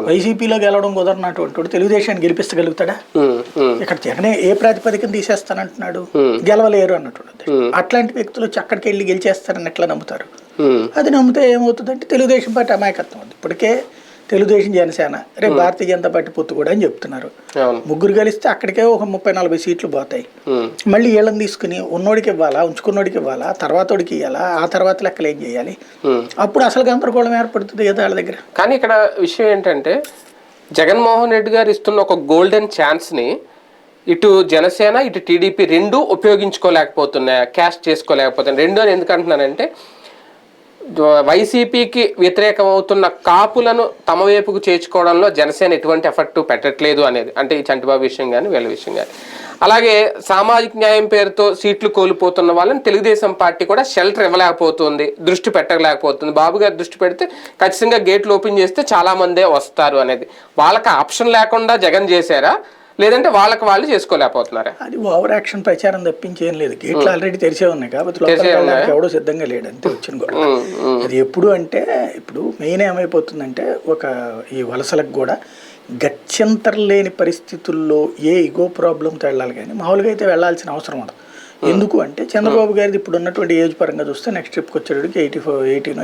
వైసీపీలో గెలవడం కుదరనటువంటి తెలుగుదేశాన్ని గెలిపించగలుగుతాడా? ఇక్కడ జగనే ఏ ప్రాతిపదికన తీసేస్తానంటున్నాడు, గెలవలేరు అన్నటువంటి. అట్లాంటి వ్యక్తులు వచ్చి అక్కడికి వెళ్ళి గెలిచేస్తారని ఎట్లా నమ్ముతారు? అది నమ్మితే ఏమవుతుందంటే తెలుగుదేశం పార్టీ అమాయకత్వం ఉంది. ఇప్పటికే తెలుగుదేశం జనసేన రేపు భారతీయ జనతా పార్టీ పొత్తు కూడా అని చెప్తున్నారు. ముగ్గురు కలిస్తే అక్కడికే ఒక 30-40 సీట్లు పోతాయి. మళ్ళీ వీళ్ళని తీసుకుని ఉన్నోడికి ఇవ్వాలా, ఉంచుకున్నోడికి ఇవ్వాలా, తర్వాతోడికి ఇవ్వాలా, ఆ తర్వాత లెక్కలు ఏం చేయాలి? అప్పుడు అసలు గందరగోళం ఏర్పడుతుంది కదా వాళ్ళ దగ్గర. కానీ ఇక్కడ విషయం ఏంటంటే జగన్మోహన్ రెడ్డి గారు ఇస్తున్న ఒక గోల్డెన్ ఛాన్స్ని ఇటు జనసేన ఇటు టీడీపీ రెండు ఉపయోగించుకోలేకపోతున్నాయి, క్యాష్ చేసుకోలేకపోతున్నాయి. రెండు అని ఎందుకు అంటున్నానంటే వైసీపీకి వ్యతిరేకం అవుతున్న కాపులను తమ వైపుకు చేర్చుకోవడంలో జనసేన ఎటువంటి ఎఫర్ట్ పెట్టట్లేదు అనేది, అంటే ఈ చంటిబాబు విషయం కానీ వీళ్ళ విషయం కానీ. అలాగే సామాజిక న్యాయం పేరుతో సీట్లు కోల్పోతున్న వాళ్ళని తెలుగుదేశం పార్టీ కూడా షెల్టర్ ఇవ్వలేకపోతుంది, దృష్టి పెట్టలేకపోతుంది. బాబు గారు దృష్టి పెడితే ఖచ్చితంగా గేట్లు ఓపెన్ చేస్తే చాలా మందే వస్తారు అనేది. వాళ్ళకి ఆప్షన్ లేకుండా జగన్ చేశారా, లేదంటే వాళ్ళకి వాళ్ళు చేసుకోలేకపోతున్నారా? అది ఓవర్ యాక్షన్ ప్రచారం తప్పించేం లేదు. గేట్లు ఆల్రెడీ తెరిచే ఉన్నాయి కాబట్టి ఎవడో సిద్ధంగా లేడు అంతే వచ్చిన కూడా. అది ఎప్పుడు అంటే ఇప్పుడు మెయిన్ ఏమైపోతుందంటే ఈ వలసలకు కూడా గత్యంతరం లేని పరిస్థితుల్లో ఏ ఇగో ప్రాబ్లంతో వెళ్ళాలి, కానీ మామూలుగా అయితే వెళ్ళాల్సిన అవసరం ఉండదు. ఎందుకు అంటే చంద్రబాబు గారిది ఇప్పుడు ఉన్నటువంటి ఏజ్ పరంగా చూస్తే నెక్స్ట్ ట్రిప్కి వచ్చేటికి 80